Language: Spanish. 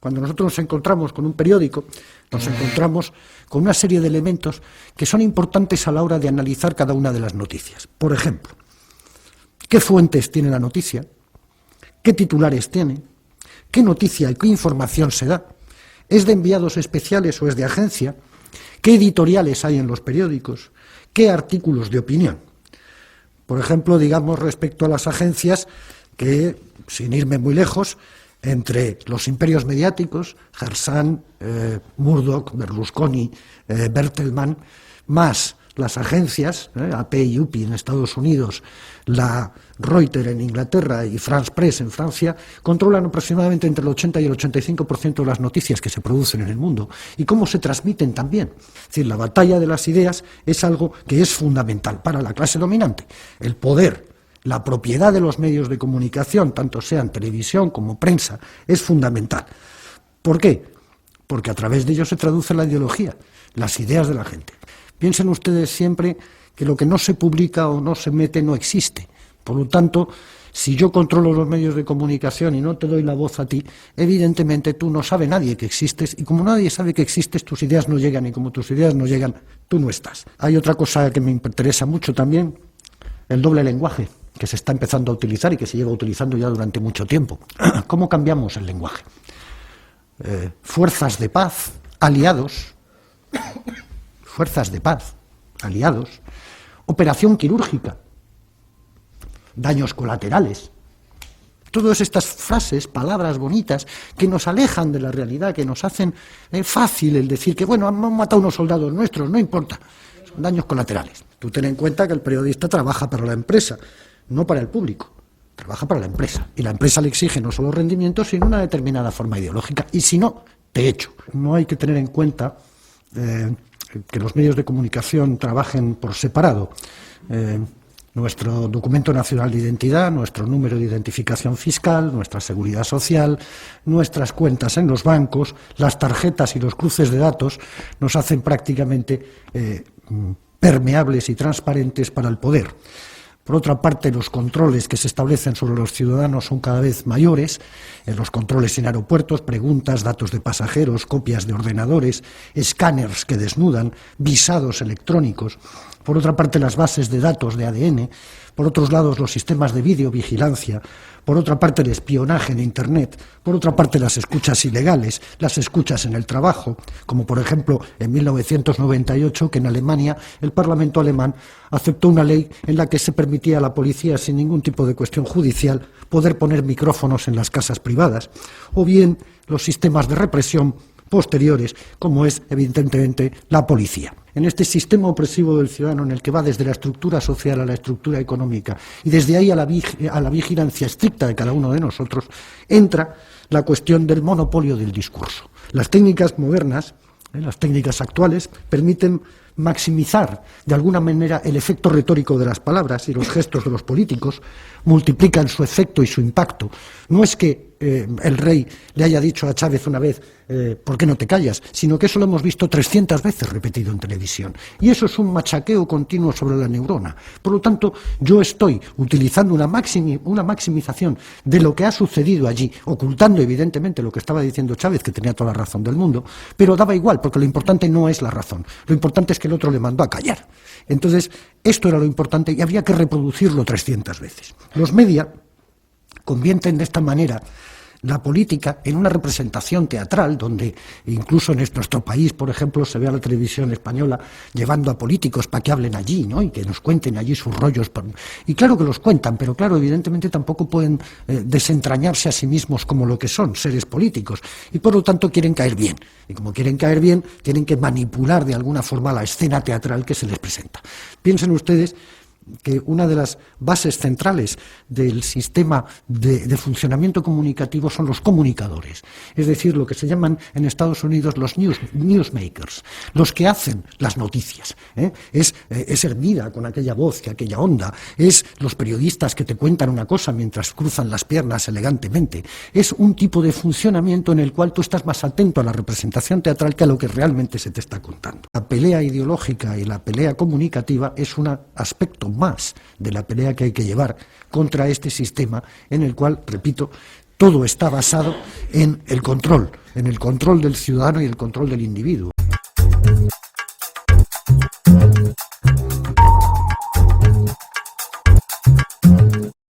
Cuando nosotros nos encontramos con un periódico, nos encontramos con una serie de elementos que son importantes a la hora de analizar cada una de las noticias. Por ejemplo, ¿qué fuentes tiene la noticia? ¿Qué titulares tiene? ¿Qué noticia y qué información se da? ¿Es de enviados especiales o es de agencia? ¿Qué editoriales hay en los periódicos? ¿Qué artículos de opinión? Por ejemplo, digamos respecto a las agencias que, sin irme muy lejos, entre los imperios mediáticos, Harsan, Murdoch, Berlusconi, Bertelsmann, más las agencias, AP y UPI en Estados Unidos, la Reuters en Inglaterra y France Press en Francia, controlan aproximadamente entre el 80 y el 85% de las noticias que se producen en el mundo y cómo se transmiten también. Es decir, la batalla de las ideas es algo que es fundamental para la clase dominante. El poder, la propiedad de los medios de comunicación, tanto sean televisión como prensa, es fundamental. ¿Por qué? Porque a través de ello se traduce la ideología, las ideas de la gente. Piensen ustedes siempre que lo que no se publica o no se mete no existe. Por lo tanto, si yo controlo los medios de comunicación y no te doy la voz a ti, evidentemente tú no sabe nadie que existes, y como nadie sabe que existes, tus ideas no llegan, y como tus ideas no llegan, tú no estás. Hay otra cosa que me interesa mucho también, el doble lenguaje, que se está empezando a utilizar y que se lleva utilizando ya durante mucho tiempo. ¿Cómo cambiamos el lenguaje? Fuerzas de paz, aliados, fuerzas de paz, aliados, operación quirúrgica, daños colaterales. Todas estas frases, palabras bonitas, que nos alejan de la realidad, que nos hacen fácil el decir que, bueno, han matado unos soldados nuestros, no importa, son daños colaterales. Tú ten en cuenta que el periodista trabaja para la empresa, no para el público, trabaja para la empresa. Y la empresa le exige no solo rendimientos, sino una determinada forma ideológica. Y si no, te echo. No hay que tener en cuenta que los medios de comunicación trabajen por separado. Nuestro documento nacional de identidad, nuestro número de identificación fiscal, nuestra seguridad social, nuestras cuentas en los bancos, las tarjetas y los cruces de datos nos hacen prácticamente permeables y transparentes para el poder. Por otra parte, los controles que se establecen sobre los ciudadanos son cada vez mayores, los controles en aeropuertos, preguntas, datos de pasajeros, copias de ordenadores, escáneres que desnudan, visados electrónicos. Por otra parte, las bases de datos de ADN, por otros lados, los sistemas de videovigilancia, por otra parte, el espionaje en Internet, por otra parte, las escuchas ilegales, las escuchas en el trabajo, como por ejemplo en 1998, que en Alemania el Parlamento alemán aceptó una ley en la que se permitía a la policía, sin ningún tipo de cuestión judicial, poder poner micrófonos en las casas privadas, o bien los sistemas de represión posteriores, como es evidentemente la policía. En este sistema opresivo del ciudadano, en el que va desde la estructura social a la estructura económica y desde ahí a la vigilancia estricta de cada uno de nosotros, entra la cuestión del monopolio del discurso. Las técnicas modernas, las técnicas actuales, permiten maximizar de alguna manera el efecto retórico de las palabras, y los gestos de los políticos multiplican su efecto y su impacto. No es que el rey le haya dicho a Chávez una vez ¿por qué no te callas?, sino que eso lo hemos visto 300 veces repetido en televisión. Y eso es un machaqueo continuo sobre la neurona. Por lo tanto, yo estoy utilizando una maximización de lo que ha sucedido allí, ocultando evidentemente lo que estaba diciendo Chávez, que tenía toda la razón del mundo, pero daba igual, porque lo importante no es la razón. Lo importante es que el otro le mandó a callar. Entonces, esto era lo importante y había que reproducirlo 300 veces. Los media convierten de esta manera la política en una representación teatral, donde incluso en nuestro país, por ejemplo, se ve a la televisión española llevando a políticos para que hablen allí, ¿no?, y que nos cuenten allí sus rollos. Y claro que los cuentan, pero claro, evidentemente tampoco pueden desentrañarse a sí mismos como lo que son, seres políticos, y por lo tanto quieren caer bien. Y como quieren caer bien, tienen que manipular de alguna forma la escena teatral que se les presenta. Piensen ustedes que una de las bases centrales del sistema de funcionamiento comunicativo son los comunicadores, es decir, lo que se llaman en Estados Unidos los newsmakers, los que hacen las noticias. Es Hermida con aquella voz, que aquella onda, es los periodistas que te cuentan una cosa mientras cruzan las piernas elegantemente, es un tipo de funcionamiento en el cual tú estás más atento a la representación teatral que a lo que realmente se te está contando. La pelea ideológica y la pelea comunicativa es un aspecto más de la pelea que hay que llevar contra este sistema en el cual, repito, todo está basado en el control del ciudadano y el control del individuo.